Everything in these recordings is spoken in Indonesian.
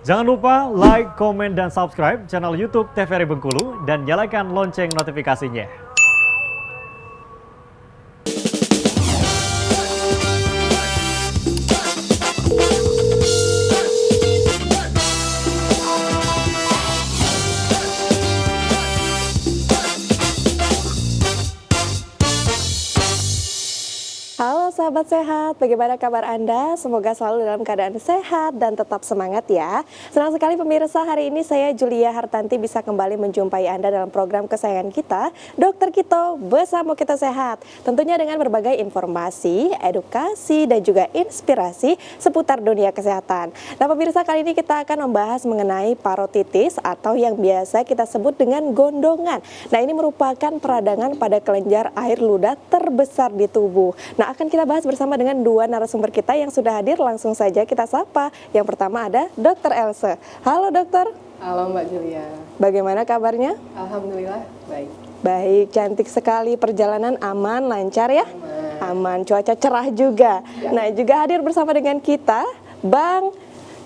Jangan lupa like, komen, dan subscribe channel YouTube TVRI Bengkulu dan nyalakan lonceng notifikasinya. Halo sahabat sehat, bagaimana kabar Anda? Semoga selalu dalam keadaan sehat dan tetap semangat ya. Senang sekali pemirsa, hari ini saya Julia Hartanti bisa kembali menjumpai Anda dalam program kesayangan kita, Dokter Kito Bersama Kita Sehat. Tentunya dengan berbagai informasi, edukasi, dan juga inspirasi seputar dunia kesehatan. Nah pemirsa, kali ini kita akan membahas mengenai parotitis atau yang biasa kita sebut dengan gondongan. Nah ini merupakan peradangan pada kelenjar air ludah terbesar di tubuh. Nah, akan kita bahas bersama dengan dua narasumber kita yang sudah hadir. Langsung saja kita sapa. Yang pertama ada Dr. Else. Halo dokter. Halo Mbak Julia. Bagaimana kabarnya? Alhamdulillah baik. Baik, cantik sekali. Perjalanan aman, lancar ya? Aman. Cuaca cerah juga. Ya. Nah, juga hadir bersama dengan kita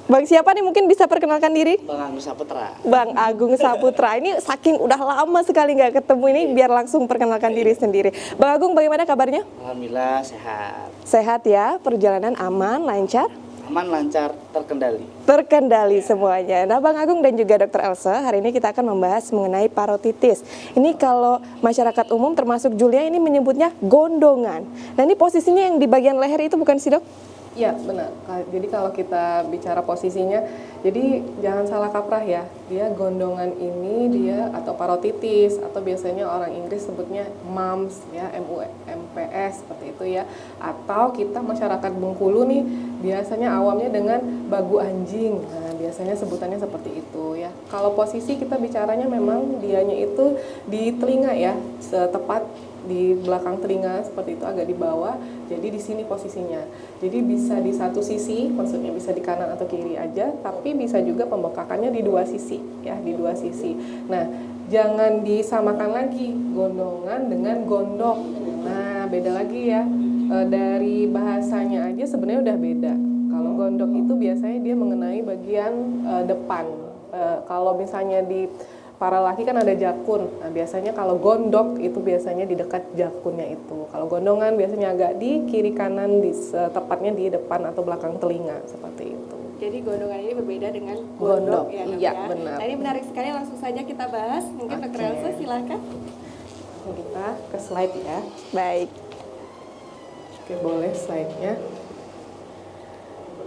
Bang siapa nih, mungkin bisa perkenalkan diri? Bang Agung Saputra. Bang Agung Saputra. Ini saking udah lama sekali nggak ketemu ini, biar langsung perkenalkan diri sendiri. Bang Agung, bagaimana kabarnya? Alhamdulillah sehat. Sehat ya, perjalanan aman, lancar? Aman, lancar, terkendali. Terkendali semuanya. Nah Bang Agung dan juga Dr. Elsa, hari ini kita akan membahas mengenai parotitis. Ini kalau masyarakat umum termasuk Julia ini menyebutnya gondongan. Nah ini posisinya yang di bagian leher itu bukan sih dok? Iya benar. Jadi kalau kita bicara posisinya, jadi jangan salah kaprah ya. Dia gondongan ini dia atau parotitis atau biasanya orang Inggris sebutnya MUMS ya, MUMPS seperti itu ya. Atau kita masyarakat Bengkulu nih biasanya awamnya dengan bagu anjing. Nah, biasanya sebutannya seperti itu ya. Kalau posisi kita bicaranya memang dianya itu di telinga ya, tepat di belakang telinga seperti itu, agak di bawah. Jadi di sini posisinya. Jadi bisa di satu sisi, maksudnya bisa di kanan atau kiri aja, tapi bisa juga pembekakannya di dua sisi ya, di dua sisi. Nah, jangan disamakan lagi gondongan dengan gondok. Nah, beda lagi ya. Dari bahasanya aja sebenarnya udah beda. Kalau gondok itu biasanya dia mengenai bagian depan. Kalau misalnya di para laki kan ada jakun. Nah, biasanya kalau gondok itu biasanya di dekat jakunnya itu. Kalau gondongan biasanya agak di kiri kanan, tepatnya di depan atau belakang telinga seperti itu. Jadi gondongan ini berbeda dengan Gondok, ya, dok, iya, ya. benar. Nah ini menarik sekali, langsung saja kita bahas. Mungkin Dr. Elsa silahkan. Kita ke slide ya. Baik. Oke, boleh slide-nya.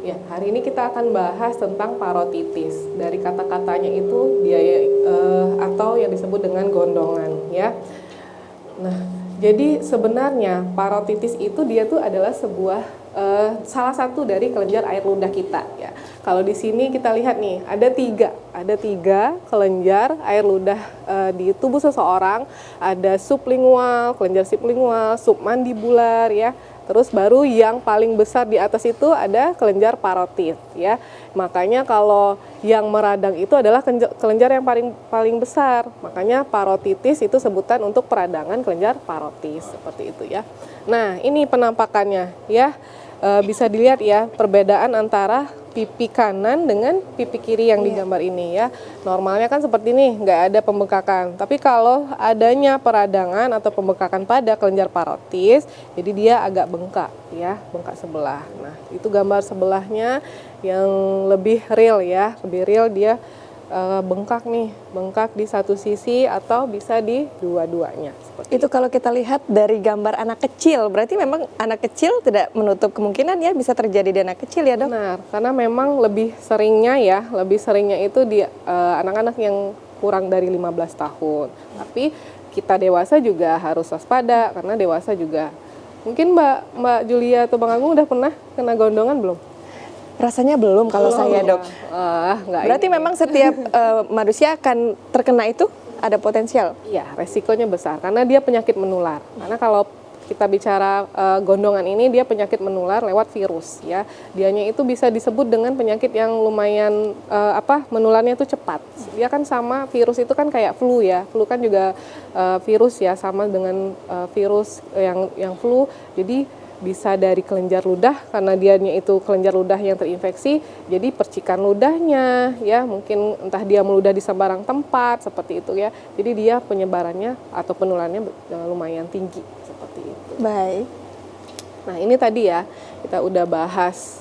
Ya, hari ini kita akan bahas tentang parotitis. Dari kata-katanya itu dia atau yang disebut dengan gondongan ya. Nah, jadi sebenarnya parotitis itu dia tuh adalah sebuah salah satu dari kelenjar air ludah kita ya. Kalau di sini kita lihat nih ada tiga kelenjar air ludah di tubuh seseorang. Ada sublingual, kelenjar sublingual, submandibular ya. Terus baru yang paling besar di atas itu ada kelenjar parotis ya. Makanya kalau yang meradang itu adalah kelenjar yang paling besar. Makanya parotitis itu sebutan untuk peradangan kelenjar parotis seperti itu ya. Nah, ini penampakannya ya. Bisa dilihat ya perbedaan antara pipi kanan dengan pipi kiri yang digambar ini ya. Normalnya kan seperti ini, nggak ada pembekakan. Tapi kalau adanya peradangan atau pembekakan pada kelenjar parotis, jadi dia agak bengkak ya, bengkak sebelah. Nah, itu gambar sebelahnya yang lebih real ya, lebih real dia bengkak nih, bengkak di satu sisi atau bisa di dua-duanya. Itu kalau kita lihat dari gambar anak kecil, berarti memang anak kecil tidak menutup kemungkinan ya bisa terjadi di anak kecil ya dok? Benar, karena memang lebih seringnya itu di anak-anak yang kurang dari 15 tahun. Tapi kita dewasa juga harus waspada karena dewasa juga. Mungkin Mbak Julia atau Bang Agung udah pernah kena gondongan belum? Rasanya belum kalau saya dok. Berarti memang setiap manusia akan terkena itu ada potensial? Iya, resikonya besar karena dia penyakit menular. Karena kalau kita bicara gondongan ini dia penyakit menular lewat virus ya. Dianya itu bisa disebut dengan penyakit yang lumayan menularnya itu cepat. Dia kan sama virus itu kan kayak flu ya. Flu kan juga virus ya, sama dengan virus yang flu. Jadi bisa dari kelenjar ludah karena dianya itu kelenjar ludah yang terinfeksi, jadi percikan ludahnya ya, mungkin entah dia meludah di sembarang tempat seperti itu ya. Jadi dia penyebarannya atau penularannya lumayan tinggi seperti itu. Baik. Nah, ini tadi ya kita udah bahas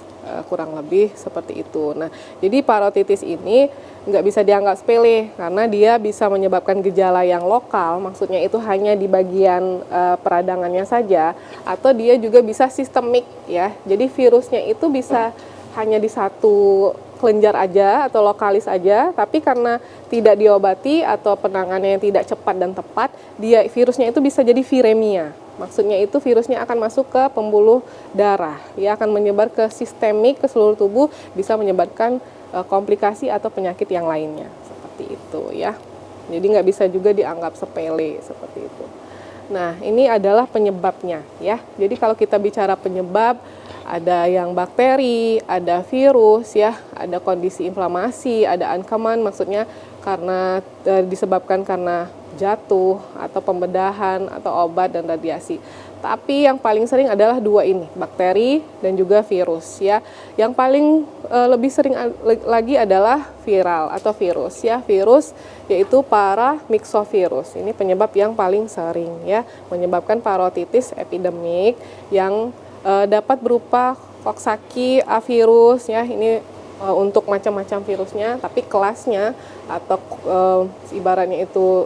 kurang lebih seperti itu. Nah, jadi parotitis ini nggak bisa dianggap sepele karena dia bisa menyebabkan gejala yang lokal, maksudnya itu hanya di bagian peradangannya saja, atau dia juga bisa sistemik ya. Jadi virusnya itu bisa hanya di satu kelenjar aja atau lokalis aja, tapi karena tidak diobati atau penanganannya yang tidak cepat dan tepat, virusnya itu bisa jadi viremia. Maksudnya itu virusnya akan masuk ke pembuluh darah, ya akan menyebar ke sistemik, ke seluruh tubuh, bisa menyebabkan komplikasi atau penyakit yang lainnya, seperti itu ya. Jadi nggak bisa juga dianggap sepele seperti itu. Nah, ini adalah penyebabnya ya. Jadi kalau kita bicara penyebab, ada yang bakteri, ada virus ya, ada kondisi inflamasi, ada ancaman, maksudnya karena disebabkan karena jatuh atau pembedahan atau obat dan radiasi. Tapi yang paling sering adalah dua ini, bakteri dan juga virus ya. Yang paling lebih sering lagi adalah viral atau virus ya. Virus yaitu paramyxovirus. Ini penyebab yang paling sering ya, menyebabkan parotitis epidemik yang dapat berupa Coxsackie, avirus ya. Ini untuk macam-macam virusnya, tapi kelasnya atau ibaratnya itu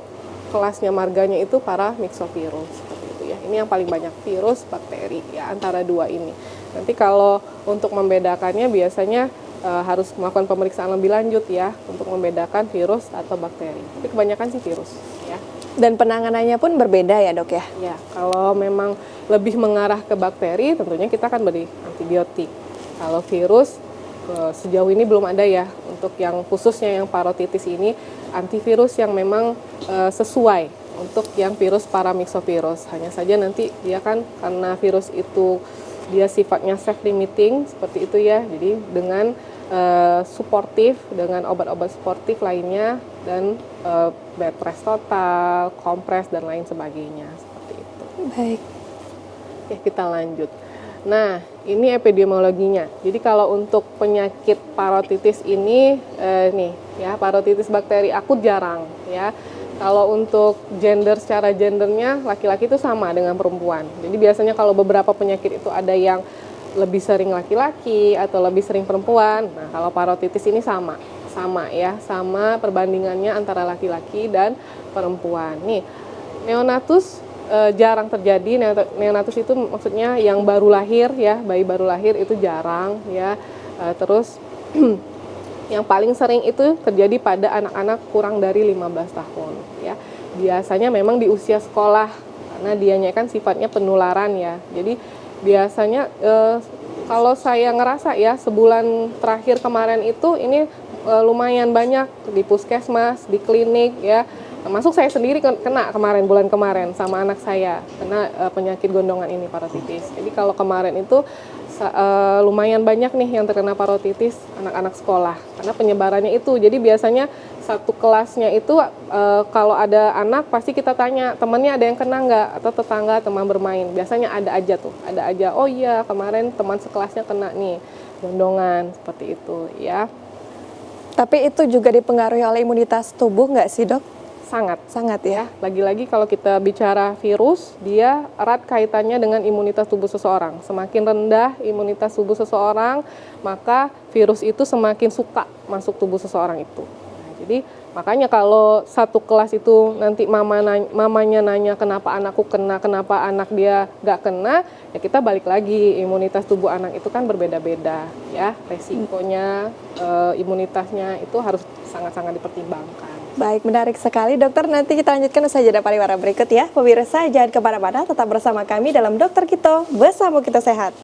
kelasnya marganya itu paramyxovirus seperti itu ya. Ini yang paling banyak, virus, bakteri ya, antara dua ini. Nanti kalau untuk membedakannya biasanya harus melakukan pemeriksaan lebih lanjut ya untuk membedakan virus atau bakteri. Tapi kebanyakan sih virus ya. Dan penanganannya pun berbeda ya dok ya? Ya, kalau memang lebih mengarah ke bakteri tentunya kita akan beri antibiotik. Kalau virus sejauh ini belum ada ya untuk yang khususnya yang parotitis ini antivirus yang memang sesuai untuk yang virus paramyxovirus. Hanya saja nanti dia kan karena virus itu dia sifatnya self limiting seperti itu ya. Jadi dengan suportif, dengan obat-obat suportif lainnya dan bed rest total, kompres dan lain sebagainya seperti itu. Baik. Oke, kita lanjut. Nah, ini epidemiologinya. Jadi kalau untuk penyakit parotitis ini nih ya, parotitis bakteri akut jarang ya. Kalau untuk secara gendernya laki-laki itu sama dengan perempuan. Jadi biasanya kalau beberapa penyakit itu ada yang lebih sering laki-laki atau lebih sering perempuan. Nah, kalau parotitis ini sama ya, sama perbandingannya antara laki-laki dan perempuan. Nih, neonatus jarang terjadi. Neonatus itu maksudnya yang baru lahir ya, bayi baru lahir itu jarang ya. Terus yang paling sering itu terjadi pada anak-anak kurang dari 15 tahun ya. Biasanya memang di usia sekolah karena dianya kan sifatnya penularan ya. Jadi biasanya kalau saya ngerasa ya sebulan terakhir kemarin itu ini lumayan banyak di puskesmas, di klinik ya. Termasuk saya sendiri kena bulan kemarin sama anak saya kena penyakit gondongan ini, parotitis. Jadi kalau kemarin itu lumayan banyak nih yang terkena parotitis anak-anak sekolah karena penyebarannya itu. Jadi biasanya satu kelasnya itu kalau ada anak pasti kita tanya temannya ada yang kena nggak atau tetangga teman bermain. Biasanya ada aja tuh, ada aja. Oh iya kemarin teman sekelasnya kena nih gondongan seperti itu ya. Tapi itu juga dipengaruhi oleh imunitas tubuh nggak sih dok? Sangat ya. Lagi-lagi kalau kita bicara virus, dia erat kaitannya dengan imunitas tubuh seseorang. Semakin rendah imunitas tubuh seseorang, maka virus itu semakin suka masuk tubuh seseorang itu. Nah, jadi makanya kalau satu kelas itu nanti mamanya nanya kenapa anakku kena, kenapa anak dia nggak kena, ya kita balik lagi imunitas tubuh anak itu kan berbeda-beda ya. Resikonya, imunitasnya itu harus sangat-sangat dipertimbangkan. Baik, menarik sekali dokter. Nanti kita lanjutkan usai jeda pariwara berikut ya. Pemirsa jangan kemana-mana, tetap bersama kami dalam Dokter Kito, bersama kita sehat.